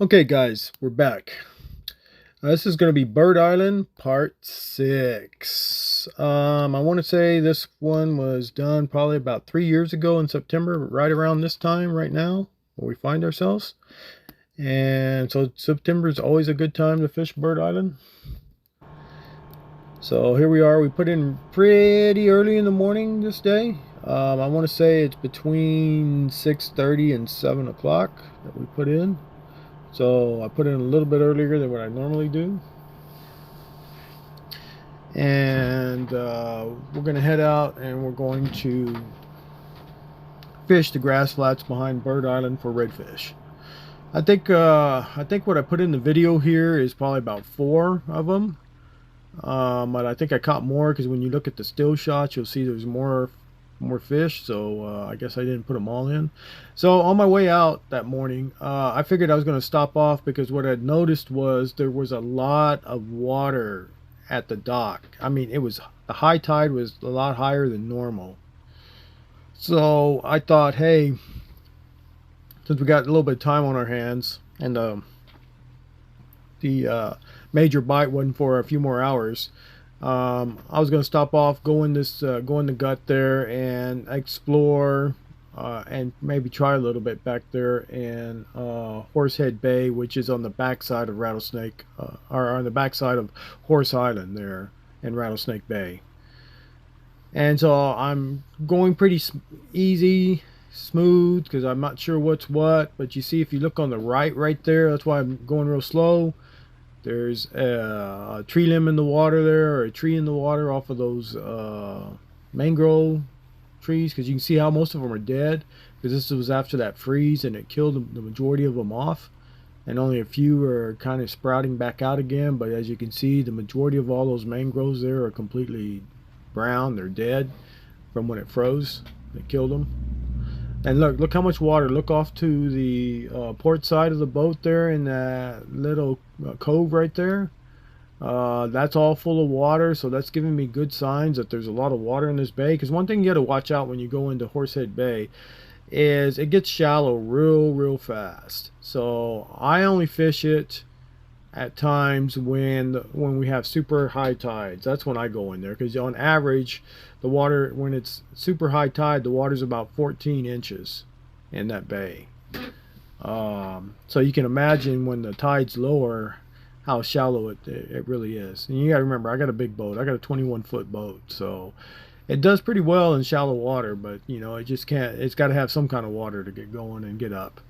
Okay, guys, we're back. This is going to be Bird Island Part 6. I want to say this one was done probably about 3 years ago in September, right around this time right now where we find ourselves. And so September is always a good time to fish Bird Island. So here we are. We put in pretty early in the morning this day. I want to say it's between 6:30 and 7 o'clock that we put in. So I put in a little bit earlier than what I normally do. And we're going to head out and we're going to fish the grass flats behind Bird Island for redfish. I think what I put in the video here is probably about 4 of them. But I think I caught more because when you look at the still shots, you'll see there's more fish. So I guess I didn't put them all in. So on my way out that morning, I figured I was going to stop off because what I'd noticed was there was a lot of water at the dock. I mean, the high tide was a lot higher than normal. So I thought, hey, since we got a little bit of time on our hands and the major bite wasn't for a few more hours, I was going to stop off, go in the gut there and explore and maybe try a little bit back there in Horsehead Bay, which is on the backside of Rattlesnake, or on the backside of Horse Island there in Rattlesnake Bay. And so I'm going pretty easy, smooth, because I'm not sure what's what. But you see, if you look on the right there, that's why I'm going real slow. There's a tree limb in the water there, or a tree in the water off of those mangrove trees, because you can see how most of them are dead, because this was after that freeze and it killed the majority of them off, and only a few are kind of sprouting back out again. But as you can see, the majority of all those mangroves there are completely brown. They're dead from when it froze. It killed them. And look how much water. Look off to the port side of the boat there in that little cove right there. That's all full of water, so that's giving me good signs that there's a lot of water in this bay. Because one thing you got to watch out when you go into Horsehead Bay is it gets shallow real fast. So I only fish it at times when we have super high tides. That's when I go in there, because on average the water, when it's super high tide, the water's about 14 inches in that bay. So you can imagine when the tide's lower how shallow it really is. And you got to remember, I got a big boat. I got a 21-foot boat, so it does pretty well in shallow water, but you know, it just can't, it's got to have some kind of water to get going and get up.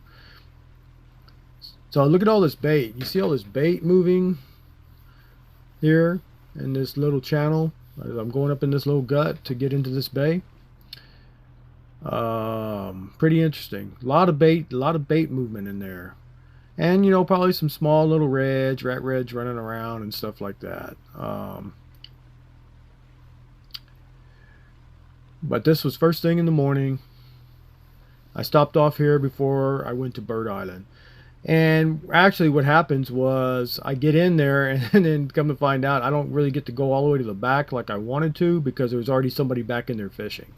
So look at all this bait. You see all this bait moving here in this little channel as I'm going up in this little gut to get into this bay. Pretty interesting. A lot of bait movement in there. And you know, probably some small little rat reds running around and stuff like that. But this was first thing in the morning. I stopped off here before I went to Bird Island. And actually what happens was I get in there and then come to find out I don't really get to go all the way to the back like I wanted to, because there was already somebody back in there fishing.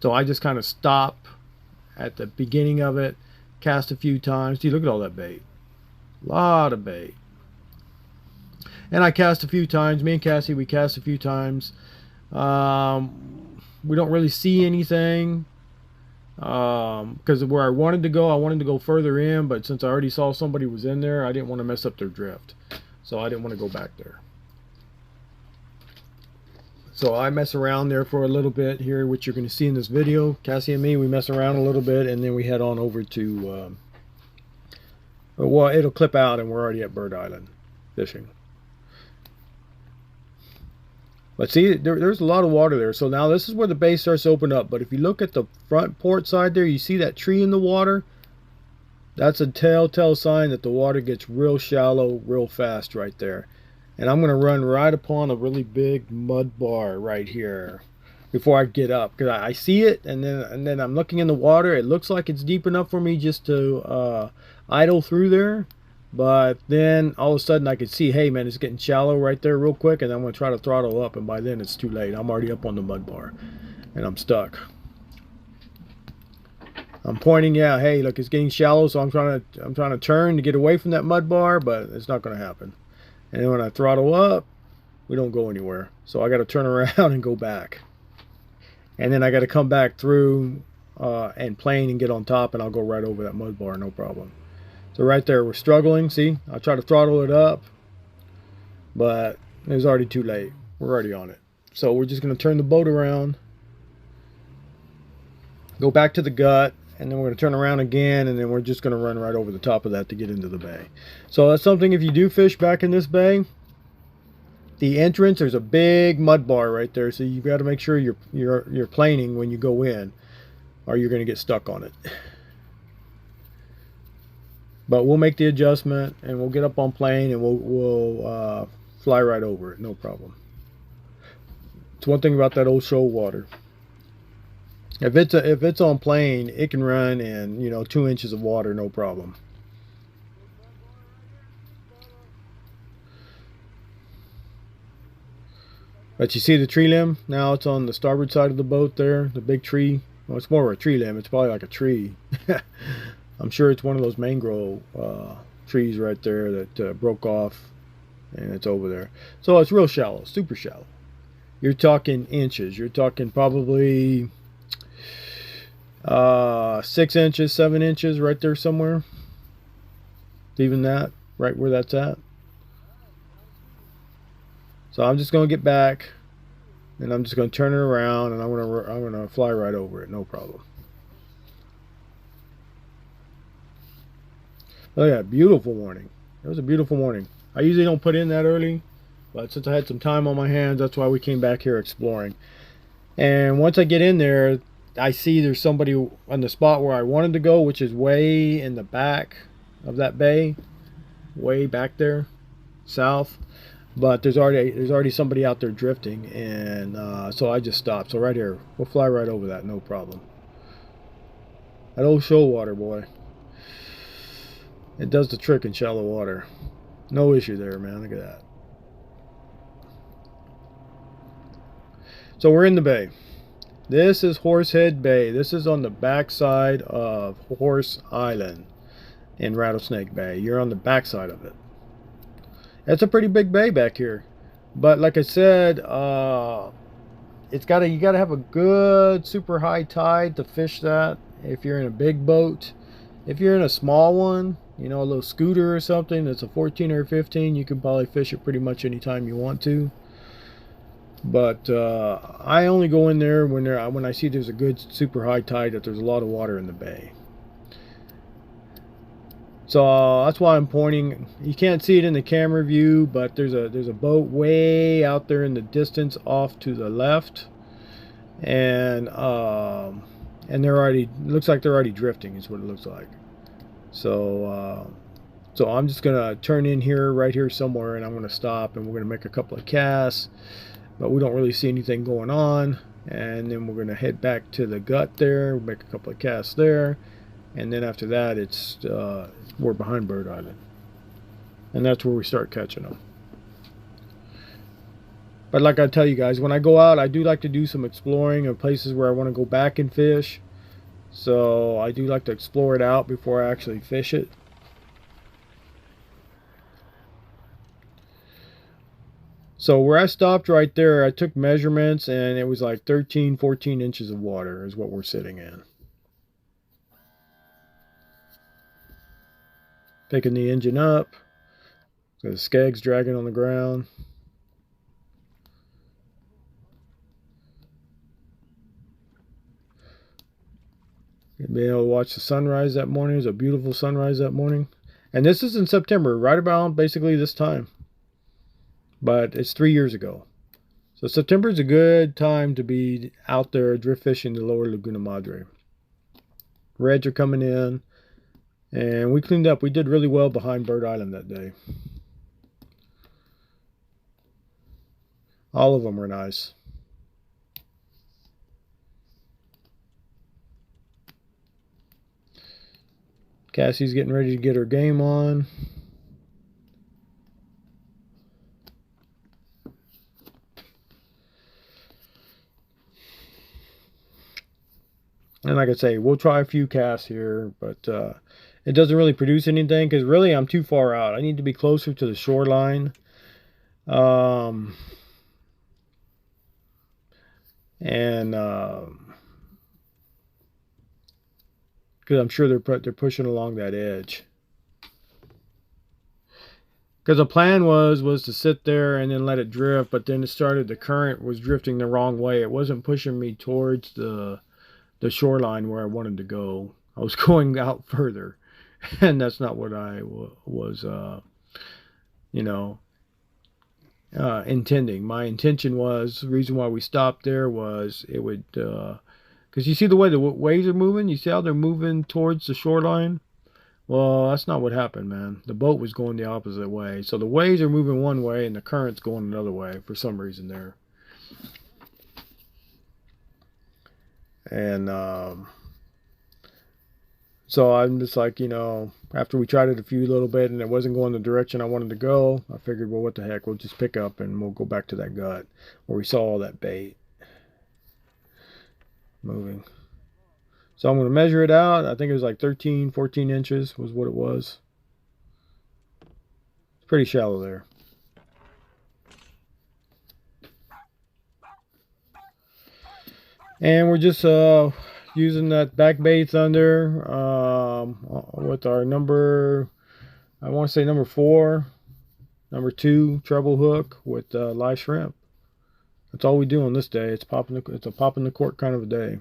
So I just kind of stop at the beginning of it, cast a few times. See, look at all that bait. A lot of bait. And I cast a few times. Me and Cassie, we cast a few times. We don't really see anything. Because where I wanted to go further in, but since I already saw somebody was in there, I didn't want to mess up their drift, so I didn't want to go back there. So I mess around there for a little bit here, which you're going to see in this video. Cassie and me, we mess around a little bit, and then we head on over to well, it'll clip out and we're already at Bird Island fishing. But see, there's a lot of water there. So now this is where the bay starts to open up. But if you look at the front port side there, you see that tree in the water? That's a telltale sign that the water gets real shallow real fast right there. And I'm going to run right upon a really big mud bar right here before I get up. Because I see it, and then I'm looking in the water. It looks like it's deep enough for me just to idle through there. But then all of a sudden I could see, hey man, it's getting shallow right there real quick, and I'm going to try to throttle up, and by then it's too late. I'm already up on the mud bar and I'm stuck. I'm pointing, yeah, hey, look, it's getting shallow, so I'm trying to turn to get away from that mud bar, but it's not going to happen. And then when I throttle up, we don't go anywhere. So I got to turn around and go back. And then I got to come back through and plane and get on top, and I'll go right over that mud bar, no problem. So right there, we're struggling. See, I try to throttle it up, but it was already too late. We're already on it. So we're just going to turn the boat around, go back to the gut, and then we're going to turn around again, and then we're just going to run right over the top of that to get into the bay. So that's something, if you do fish back in this bay, the entrance, there's a big mud bar right there, so you've got to make sure you're planing when you go in, or you're going to get stuck on it. But we'll make the adjustment, and we'll get up on plane, and we'll fly right over it, no problem. It's one thing about that old shoal water. If it's on plane, it can run in 2 inches of water, no problem. But you see the tree limb? Now it's on the starboard side of the boat there, the big tree. Well, it's more of a tree limb. It's probably like a tree. I'm sure it's one of those mangrove trees right there that broke off, and it's over there. So it's real shallow, super shallow. You're talking inches. You're talking probably 6 inches, 7 inches right there somewhere. Even that, right where that's at. So I'm just going to get back, and I'm just going to turn it around, and I'm going to fly right over it, no problem. Look at that, beautiful morning. It was a beautiful morning. I usually don't put in that early, but since I had some time on my hands, that's why we came back here exploring. And once I get in there, I see there's somebody on the spot where I wanted to go, which is way in the back of that bay, way back there, south. But there's already somebody out there drifting, and so I just stopped. So right here, we'll fly right over that, no problem. That old shoal water, boy, it does the trick in shallow water. No issue there, man. Look at that. So we're in the bay. This is Horsehead Bay. This is on the backside of Horse Island in Rattlesnake Bay. You're on the backside of it. It's a pretty big bay back here, but like I said, you gotta have a good super high tide to fish that. If you're in a big boat, if you're in a small one, a little scooter or something that's a 14 or 15, you can probably fish it pretty much anytime you want to. But I only go in there when I see there's a good super high tide, that there's a lot of water in the bay. So that's why I'm pointing. You can't see it in the camera view, but there's a boat way out there in the distance off to the left, and they're already, looks like they're already drifting is what it looks like. So so I'm just gonna turn in here, right here somewhere, and I'm gonna stop, and we're gonna make a couple of casts, but we don't really see anything going on. And then we're gonna head back to the gut there, make a couple of casts there, and then after that it's we're behind Bird Island, and that's where we start catching them. But like I tell you guys, when I go out, I do like to do some exploring of places where I want to go back and fish. So I do like to explore it out before I actually fish it. So where I stopped right there, I took measurements, and it was like 13, 14 inches of water is what we're sitting in. Picking the engine up. So the skeg's dragging on the ground. Being able to watch the sunrise that morning. It was a beautiful sunrise that morning. And this is in September, right around basically this time. But it's 3 years ago. So September is a good time to be out there drift fishing the lower Laguna Madre. Reds are coming in. And we cleaned up. We did really well behind Bird Island that day. All of them were nice. Cassie's getting ready to get her game on. And like I say, we'll try a few casts here, but it doesn't really produce anything because really I'm too far out. I need to be closer to the shoreline. And because I'm sure they're pushing along that edge. Because the plan was to sit there and then let it drift, but then the current was drifting the wrong way. It wasn't pushing me towards the shoreline where I wanted to go. I was going out further, and that's not what I was, you know, intending. My intention was, the reason why we stopped there was it would, because you see the way the waves are moving? You see how they're moving towards the shoreline? Well, that's not what happened, man. The boat was going the opposite way. So the waves are moving one way and the current's going another way for some reason there. And so I'm just like, after we tried it a few little bit and it wasn't going the direction I wanted to go, I figured, well, what the heck, we'll just pick up and we'll go back to that gut where we saw all that bait moving. So I'm going to measure it out. I think it was like 13, 14 inches was what it was. It's pretty shallow there. And we're just using that back bay Thunder with our number, I want to say number 4, number 2 treble hook with live shrimp. That's all we do on this day. It's a pop in the cork kind of a day.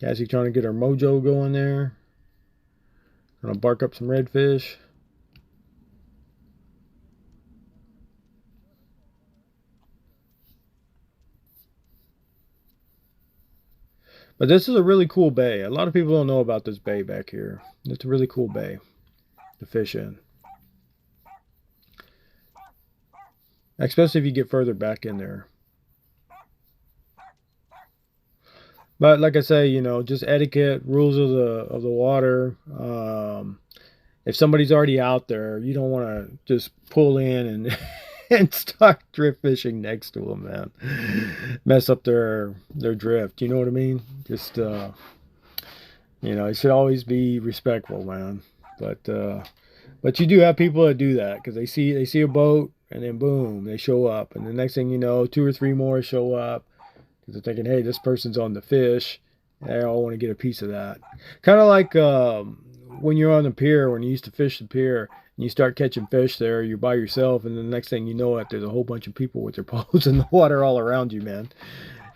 Cassie trying to get our mojo going there. Gonna bark up some redfish. But this is a really cool bay. A lot of people don't know about this bay back here. It's a really cool bay to fish in. Especially if you get further back in there. But like I say, just etiquette, rules of the water. If somebody's already out there, you don't want to just pull in and and start drift fishing next to them, man. Mess up their drift. You know what I mean? Just it should always be respectful, man. But you do have people that do that because they see a boat and then boom, they show up, and the next thing you know, 2 or 3 more show up. They're thinking, hey, this person's on the fish. They all want to get a piece of that. Kind of like when you're on the pier, when you used to fish the pier, and you start catching fish there, you're by yourself, and the next thing you know it, there's a whole bunch of people with their poles in the water all around you, man.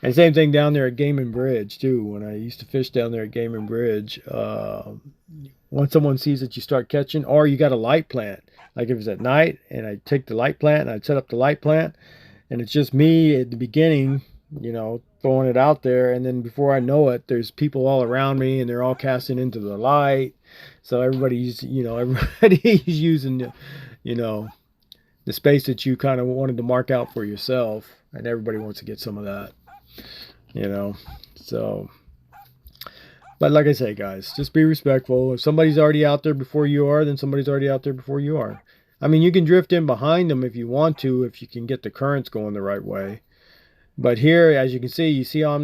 And same thing down there at Game and Bridge, too. When I used to fish down there at Game and Bridge, once someone sees that you start catching, or you got a light plant, like if it's at night, and I take the light plant, and I'd set up the light plant, and it's just me at the beginning, throwing it out there, and then before I know it, there's people all around me, and they're all casting into the light. So everybody's using the space that you kind of wanted to mark out for yourself, and everybody wants to get some of that, So, but like I say, guys, just be respectful. If somebody's already out there before you are, then somebody's already out there before you are. I mean, you can drift in behind them if you want to, if you can get the currents going the right way. But here, as you can see, you see how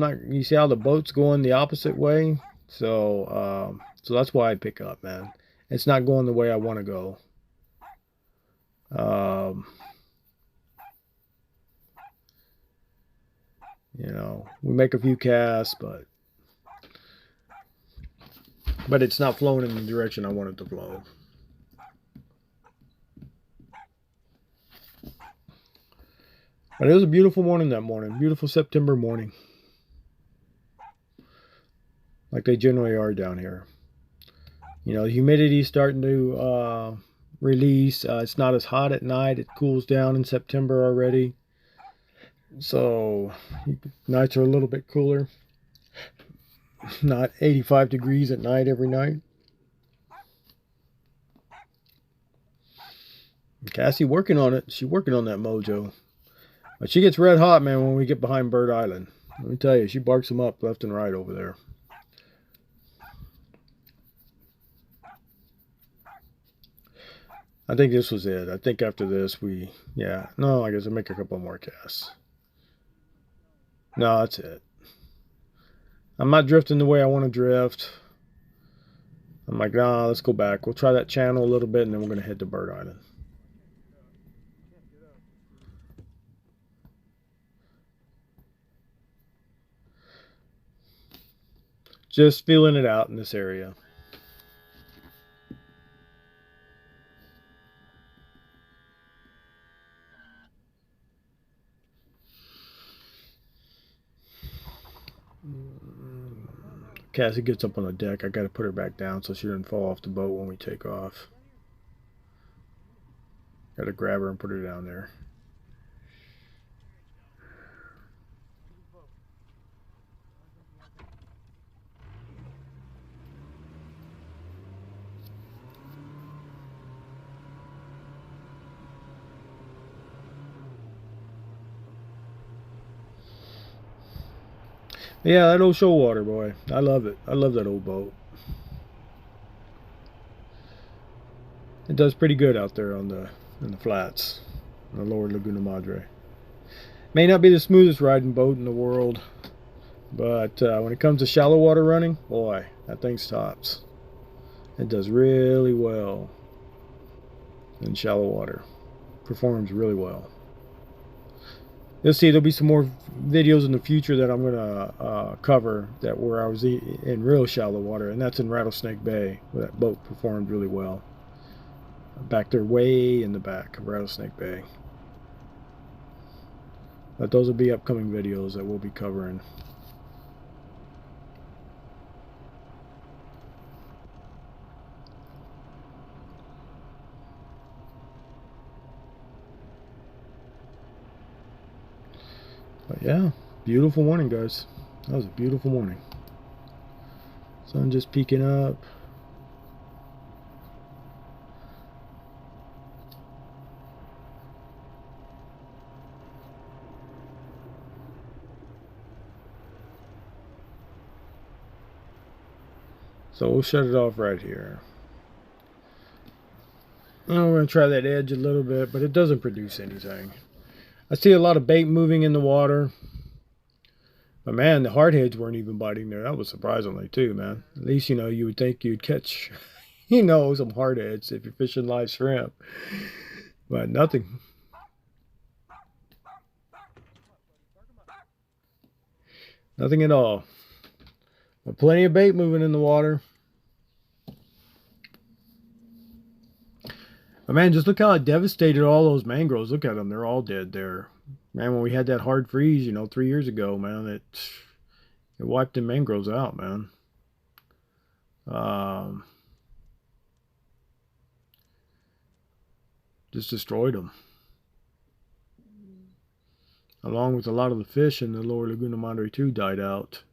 the boat's going the opposite way. So that's why I pick up, man. It's not going the way I want to go. We make a few casts, but it's not flowing in the direction I want it to flow. But it was a beautiful morning that morning. Beautiful September morning. Like they generally are down here. The humidity's starting to release. It's not as hot at night. It cools down in September already. So nights are a little bit cooler. Not 85 degrees at night every night. Cassie working on it. She's working on that mojo. But she gets red hot, man, when we get behind Bird Island. Let me tell you, she barks them up left and right over there. I think this was it. I think after this yeah, no, I guess I'll make a couple more casts. No, that's it. I'm not drifting the way I want to drift. I'm like, nah, let's go back. We'll try that channel a little bit, and then we're going to head to Bird Island. Just feeling it out in this area. Cassie gets up on the deck. I got to put her back down so she doesn't fall off the boat when we take off. Got to grab her and put her down there. Yeah, that old shoal water, boy. I love it. I love that old boat. It does pretty good out there on in the flats, on the lower Laguna Madre. May not be the smoothest riding boat in the world, but when it comes to shallow water running, boy, that thing's tops. It does really well in shallow water. Performs really well. You'll see there'll be some more videos in the future that I'm going to cover that where I was in real shallow water, and that's in Rattlesnake Bay, where that boat performed really well. Back there way in the back of Rattlesnake Bay. But those will be upcoming videos that we'll be covering. But yeah, beautiful morning, guys. That was a beautiful morning. Sun just peeking up. So we'll shut it off right here. And we're going to try that edge a little bit, but it doesn't produce anything. I see a lot of bait moving in the water. But man, the hardheads weren't even biting there. That was surprisingly too, man. At least, you would think you'd catch, some hardheads if you're fishing live shrimp. But nothing. Nothing at all. But plenty of bait moving in the water. But man, just look how it devastated all those mangroves. Look at them. They're all dead there. Man, when we had that hard freeze, 3 years ago, man, it wiped the mangroves out, man. Just destroyed them. Along with a lot of the fish in the lower Laguna Madre too died out.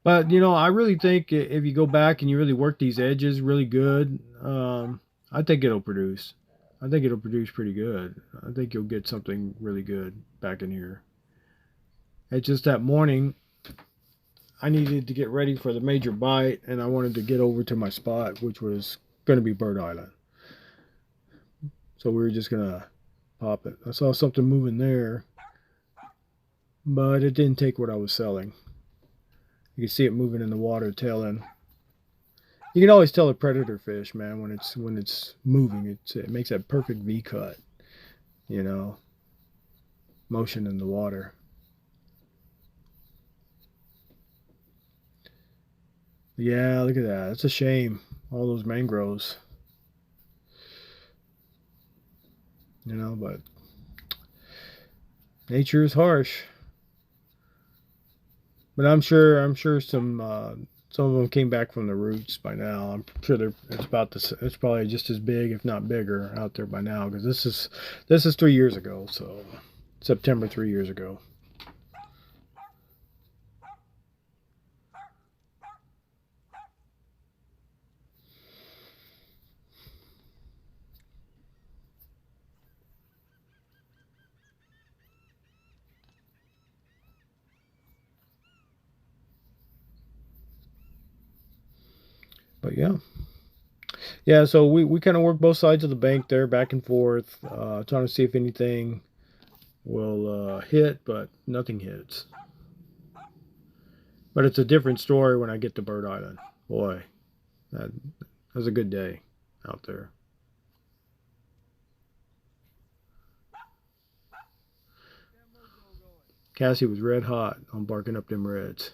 But, I really think if you go back and you really work these edges really good, I think it'll produce. I think it'll produce pretty good. I think you'll get something really good back in here. It's just that morning, I needed to get ready for the major bite, and I wanted to get over to my spot, which was going to be Bird Island. So we were just going to pop it. I saw something moving there, but it didn't take what I was selling. You can see it moving in the water, tailing. You can always tell a predator fish, man, when it's moving. It makes that perfect V cut, motion in the water. Yeah, look at that. It's a shame. All those mangroves. But nature is harsh. But I'm sure some of them came back from the roots by now. I'm sure it's probably just as big, if not bigger, out there by now, because this is 3 years ago. So September 3 years ago. But yeah. So we kind of work both sides of the bank there, back and forth, trying to see if anything will hit, but nothing hits. But it's a different story when I get to Bird Island. Boy, that was a good day out there. Cassie was red hot on barking up them reds.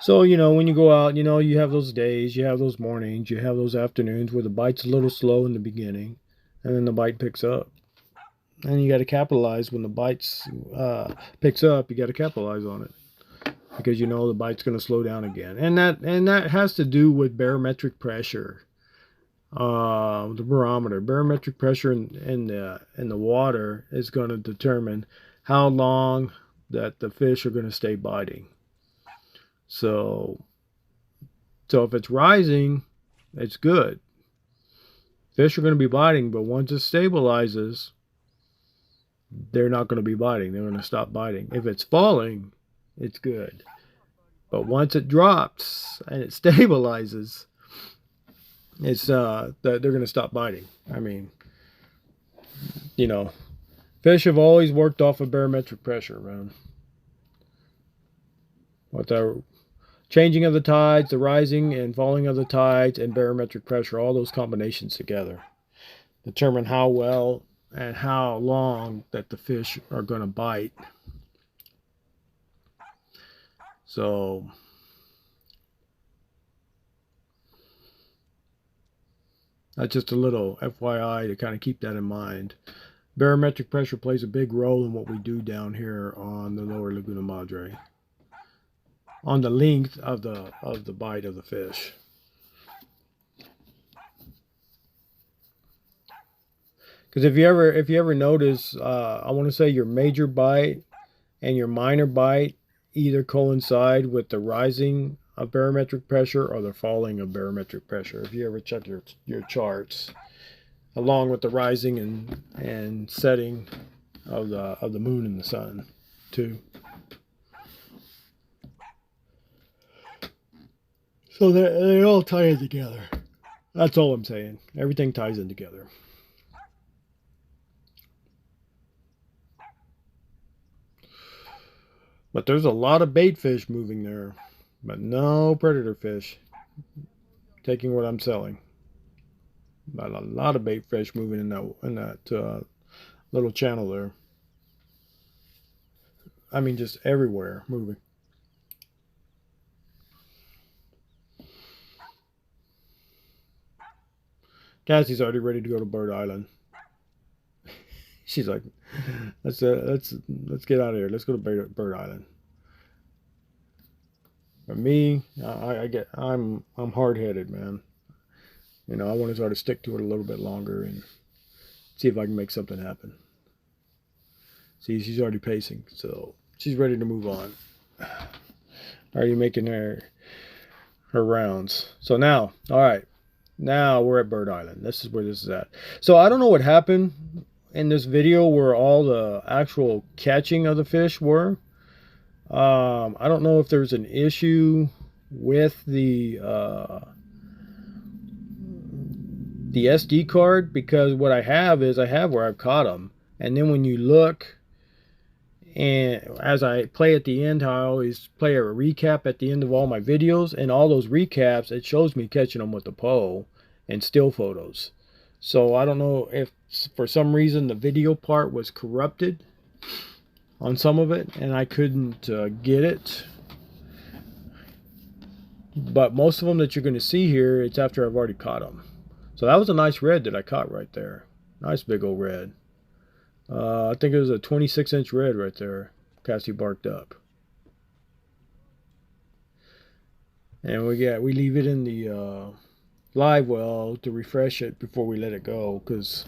So, when you go out, you have those days, you have those mornings, you have those afternoons where the bite's a little slow in the beginning, and then the bite picks up. And you got to capitalize when the bite picks up. You got to capitalize on it because the bite's going to slow down again, and that has to do with barometric pressure, the barometer. Barometric pressure in the water is going to determine how long that the fish are going to stay biting. So if it's rising, it's good. Fish are going to be biting, but once it stabilizes, they're not going to be biting. They're going to stop biting. If it's falling, it's good. But once it drops and it stabilizes, it's they're going to stop biting. I mean, fish have always worked off of barometric pressure, man. With the changing of the tides, the rising and falling of the tides, and barometric pressure, all those combinations together determine how well and how long that the fish are going to bite. So that's just a little FYI to kind of keep that in mind. Barometric pressure plays a big role in what we do down here on the lower Laguna Madre, on the length of the bite of the fish. Because if you ever notice, I want to say your major bite and your minor bite either coincide with the rising of barometric pressure or the falling of barometric pressure. If you ever check your charts, along with the rising and setting of the moon and the sun, too. So they all tie in together. That's all I'm saying. Everything ties in together. But there's a lot of bait fish moving there, but no predator fish taking what I'm selling. But a lot of bait fish moving in that little channel there. I mean, just everywhere moving. Cassie's already ready to go to Bird Island. She's like, let's get out of here. Let's go to Bird Island. For me, I'm hard headed, man. I want to try to stick to it a little bit longer and see if I can make something happen. See, she's already pacing, so she's ready to move on. Already making her rounds. So now, all right, now we're at Bird Island. This is where this is at. So I don't know what happened in this video where all the actual catching of the fish were. I don't know if there's an issue with the SD card, because what I have is I have where I've caught them, and then when you look, and as I play at the end, how I always play a recap at the end of all my videos, and all those recaps, it shows me catching them with the pole and still photos. So I don't know if for some reason the video part was corrupted on some of it and I couldn't get it. But most of them that you're going to see here, it's after I've already caught them. So that was a nice red that I caught right there. Nice big old red. I think it was a 26-inch red right there. Cassie barked up. And we leave it in the live well to refresh it before we let it go, because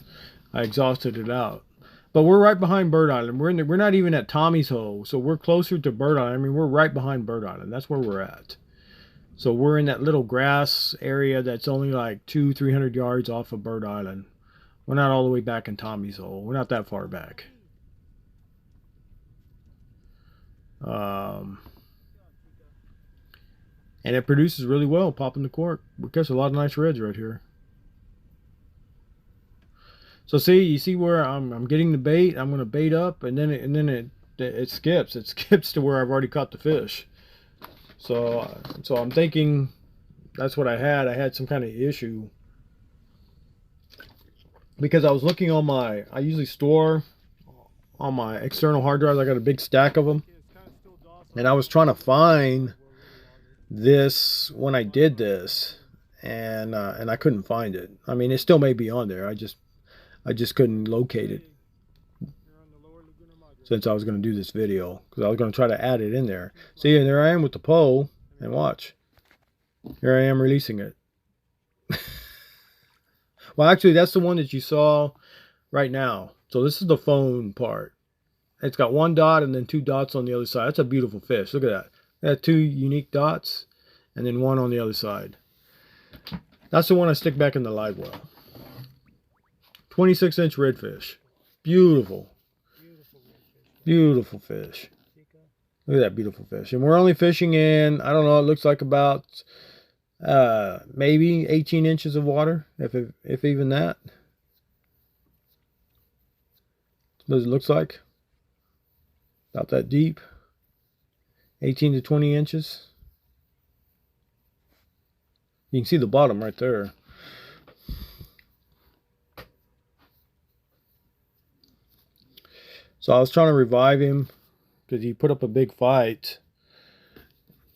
I exhausted it out. But we're right behind Bird Island. We're not even at Tommy's Hole, so we're closer to Bird Island. I mean, we're right behind Bird Island. That's where we're at. So we're in that little grass area that's only like 200-300 yards off of Bird Island. We're not all the way back in Tommy's Hole. We're not that far back. And it produces really well, popping the cork. We catch a lot of nice reds right here. So see, you see where I'm getting the bait. I'm going to bait up, and then it skips. It skips to where I've already caught the fish. So I'm thinking that's what I had. I had some kind of issue because I was looking on my. I usually store on my external hard drives. I got a big stack of them, and I was trying to find this when I did this, and I couldn't find it. I mean, it still may be on there. I just couldn't locate it since I was going to do this video, because I was going to try to add it in there. See, and there I am with the pole, and watch. Here I am releasing it. Well, actually, that's the one that you saw right now. So this is the phone part. It's got one dot and then two dots on the other side. That's a beautiful fish. Look at that. It had two unique dots and then one on the other side. That's the one I stick back in the live well. 26-inch redfish. Beautiful. Beautiful fish. Look at that beautiful fish. And we're only fishing in, I don't know, it looks like about maybe 18 inches of water, if even that. What it looks like. About that deep. 18 to 20 inches. You can see the bottom right there. So I was trying to revive him because he put up a big fight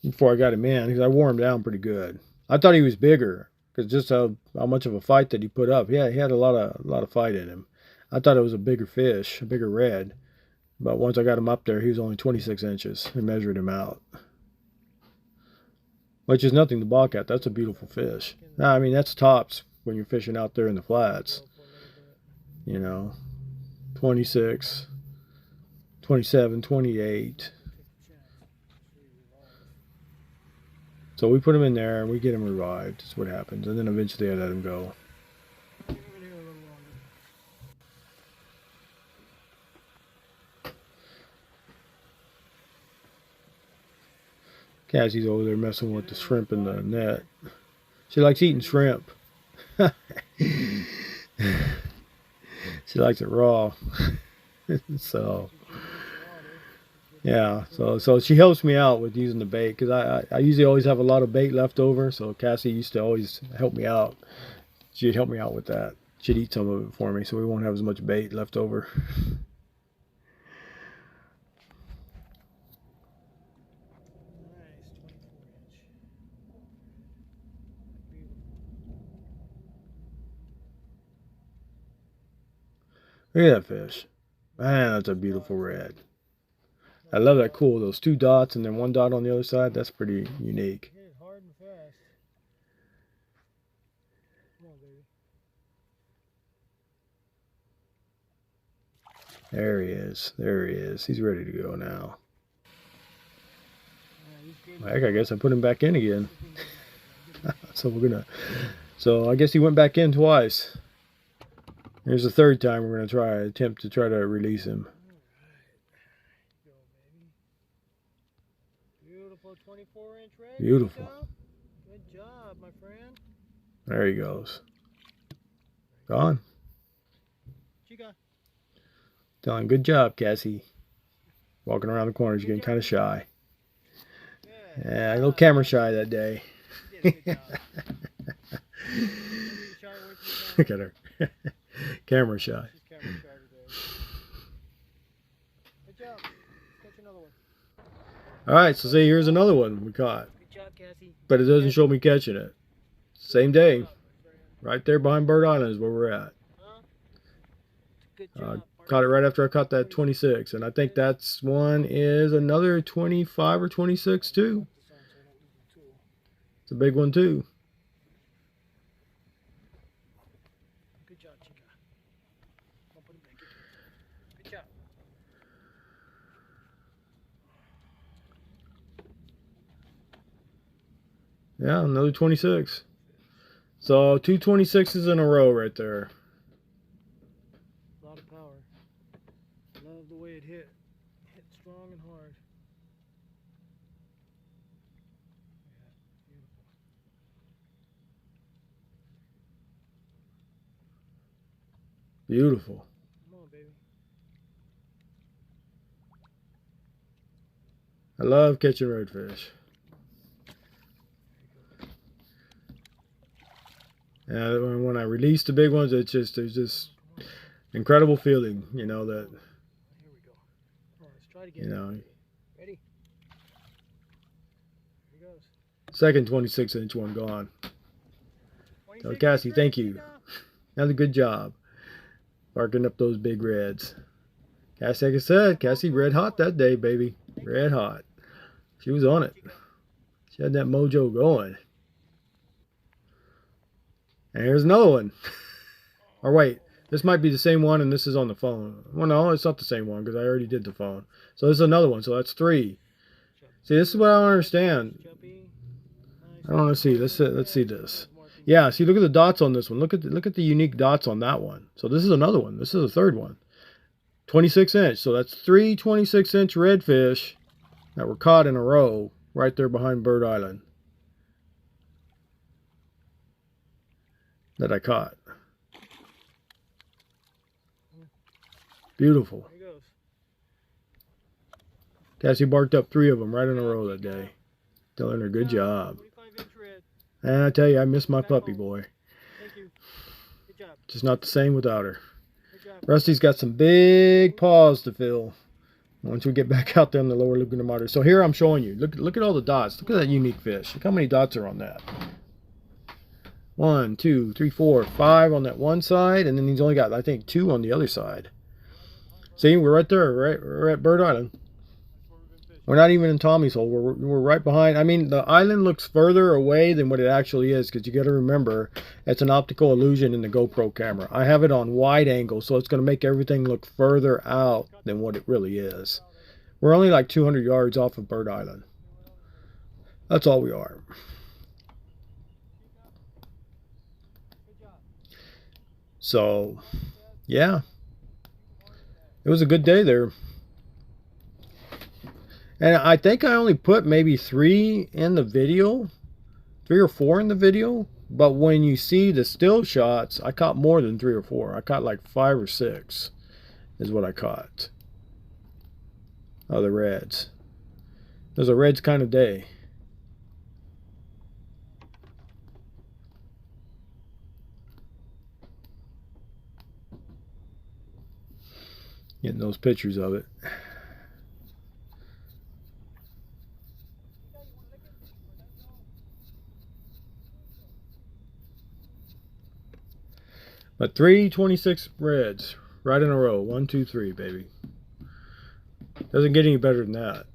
before I got him in, because I wore him down pretty good. I thought he was bigger because just how much of a fight that he put up. Yeah, he had a lot of fight in him. I thought it was a bigger fish, a bigger red. But once I got him up there, he was only 26 inches. I measured him out. Which is nothing to balk at. That's a beautiful fish. I mean, that's tops when you're fishing out there in the flats. You know, 26, 27, 28. So we put him in there and we get him revived. That's what happens. And then eventually I let him go. Cassie's over there messing with the shrimp in the net. She likes eating shrimp. She likes it raw. So yeah, so she helps me out with using the bait, because I usually always have a lot of bait left over. So Cassie used to always help me out. She'd help me out with that. She'd eat some of it for me, so we won't have as much bait left over. Look at that fish. Man, that's a beautiful red. I love that cool. Those two dots and then one dot on the other side. That's pretty unique. There he is. There he is. He's ready to go now. Heck, I guess I put him back in again. So I guess he went back in twice. Here's the third time we're gonna attempt to try to release him. Beautiful 24-inch red. Beautiful. Good job, my friend. There he goes. Gone. Chica. Telling good job, Cassie. Walking around the corners, getting kind of shy. Yeah, a little camera shy that day. Look at her. Camera shy. Good job. Catch another one. Alright, so see, here's another one we caught. Good job, Cassie. But it doesn't show me catching it. Same day. Right there behind Bird Island is where we're at. Good job. Caught it right after I caught that 26. And I think that's one is another 25 or 26 too. It's a big one too. Good job, Chica. Yeah, another 26. So 2 26s in a row right there. A lot of power. Love the way it hit. Hit strong and hard. Beautiful. Come on, baby. I love catching redfish. And when I release the big ones, it's just there's this incredible feeling, you know, that Here we go. Come on, let's try it again. you know. Ready? Here he goes. Second 26-inch one gone. So Cassie, thank you. Another good job barking up those big reds. Cassie, like I said, Cassie red hot that day, baby. Red hot. She was on it. She had that mojo going. And here's another one. Or wait, this might be the same one and this is on the phone. Well, no, it's not the same one because I already did the phone. So this is another one. So that's 3. See, this is what I don't understand. I don't want to see. Let's see this. Yeah, see, look at the dots on this one. Look at the unique dots on that one. So this is another one. This is a third one. 26-inch. So that's 3 26-inch redfish that were caught in a row right there behind Bird Island that I caught. Beautiful. Cassie barked up 3 of them right in a row that day. Telling her good job. And I tell you, I miss my puppy boy. Thank you. Good job. Just not the same without her. Rusty's got some big paws to fill once we get back out there in the lower Laguna Madre. So here I'm showing you. Look at all the dots. Look at that unique fish. Look how many dots are on that. 1, 2, 3, 4, 5 on that one side, and then he's only got, I think, 2 on the other side. See, we're right there. We're at Bird Island. We're not even in Tommy's hole. We're right behind. I mean, the island looks further away than what it actually is because you got to remember it's an optical illusion in the GoPro camera. I have it on wide angle, so it's going to make everything look further out than what it really is. We're only like 200 yards off of Bird Island. That's all we are. So, yeah. It was a good day there. And I think I only put maybe 3 in the video. 3 or 4 in the video. But when you see the still shots, I caught more than 3 or 4. I caught like 5 or 6 is what I caught. Oh, the reds. It was a reds kind of day. Getting those pictures of it. But 3 26 reds right in a row. 1, 2, 3, baby. Doesn't get any better than that.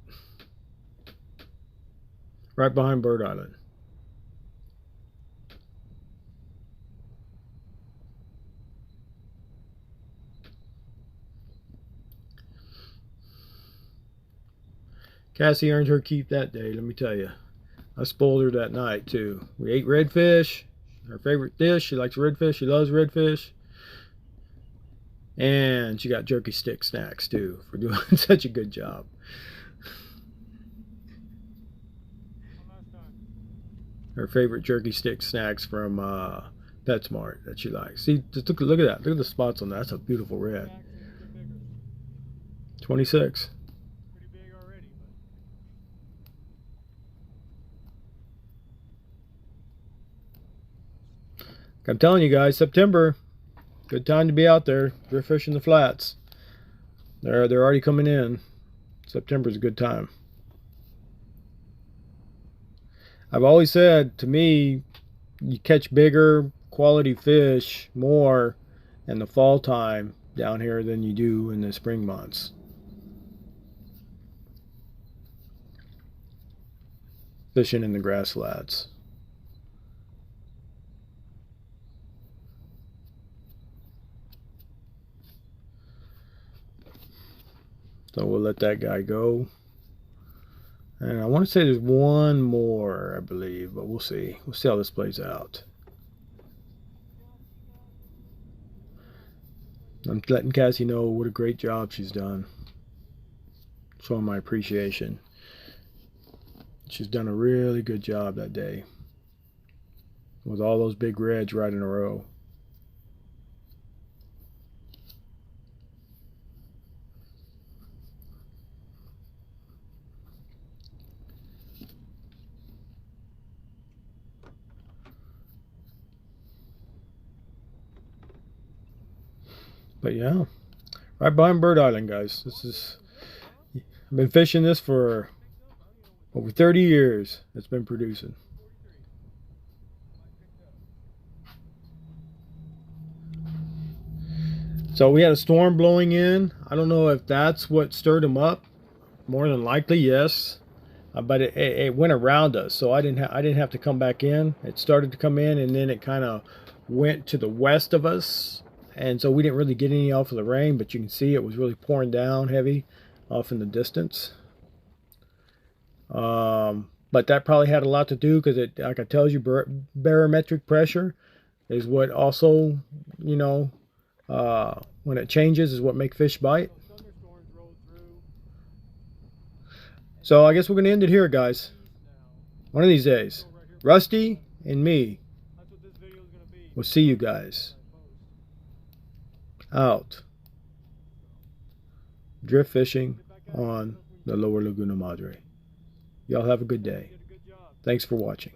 Right behind Bird Island. Cassie earned her keep that day, let me tell you. I spoiled her that night, too. We ate redfish. Her favorite dish. She likes redfish. She loves redfish. And she got jerky stick snacks, too, for doing such a good job. Her favorite jerky stick snacks from PetSmart that she likes. See, just look at that. Look at the spots on that. That's a beautiful red. 26. I'm telling you guys, September, good time to be out there drift fishing the flats. They're already coming in. September's a good time. I've always said, to me, you catch bigger quality fish more in the fall time down here than you do in the spring months. Fishing in the grass flats. So we'll let that guy go. And I want to say there's one more, I believe, but we'll see. We'll see how this plays out. I'm letting Cassie know what a great job she's done. Showing my appreciation. She's done a really good job that day. With all those big reds right in a row. But yeah, right behind Bird Island, guys. I've been fishing this for over 30 years. It's been producing. So we had a storm blowing in. I don't know if that's what stirred them up. More than likely, yes. But it went around us, so I didn't have to come back in. It started to come in, and then it kind of went to the west of us, and so we didn't really get any off of the rain. But you can see it was really pouring down heavy off in the distance. But that probably had a lot to do because it, like I tells you, barometric pressure is what also, you know, when it changes is what make fish bite. So I guess we're going to end it here, guys. One of these days. Rusty and me will see you guys out drift fishing on the Lower Laguna Madre. Y'all have a good day. Thanks for watching.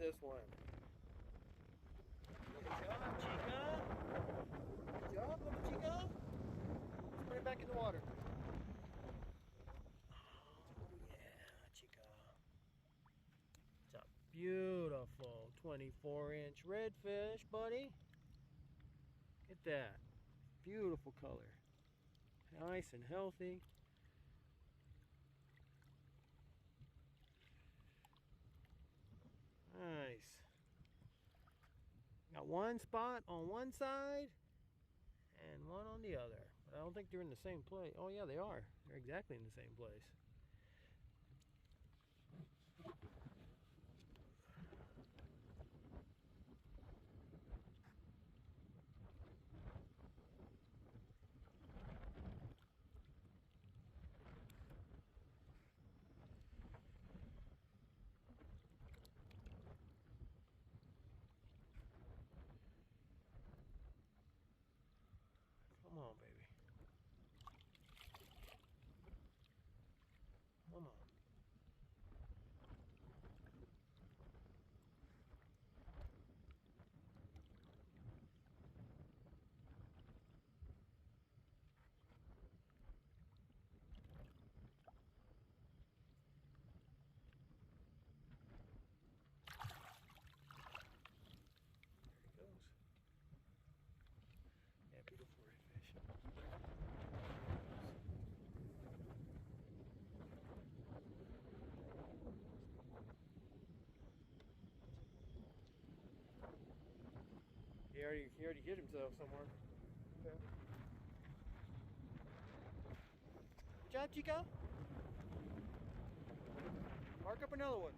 this one. Good job, Chica. Good job, little Chica. Let's put it back in the water. Oh, yeah, Chica. It's a beautiful 24-inch redfish, buddy. Look at that. Beautiful color. Nice and healthy. Nice. Got one spot on one side and one on the other. But I don't think they're in the same place. Oh yeah, they are. They're exactly in the same place. Come on, baby. Come on. There he goes. Yeah, beautiful redfish. He already hit himself somewhere. Okay. Good job, Chico. Mark up another one.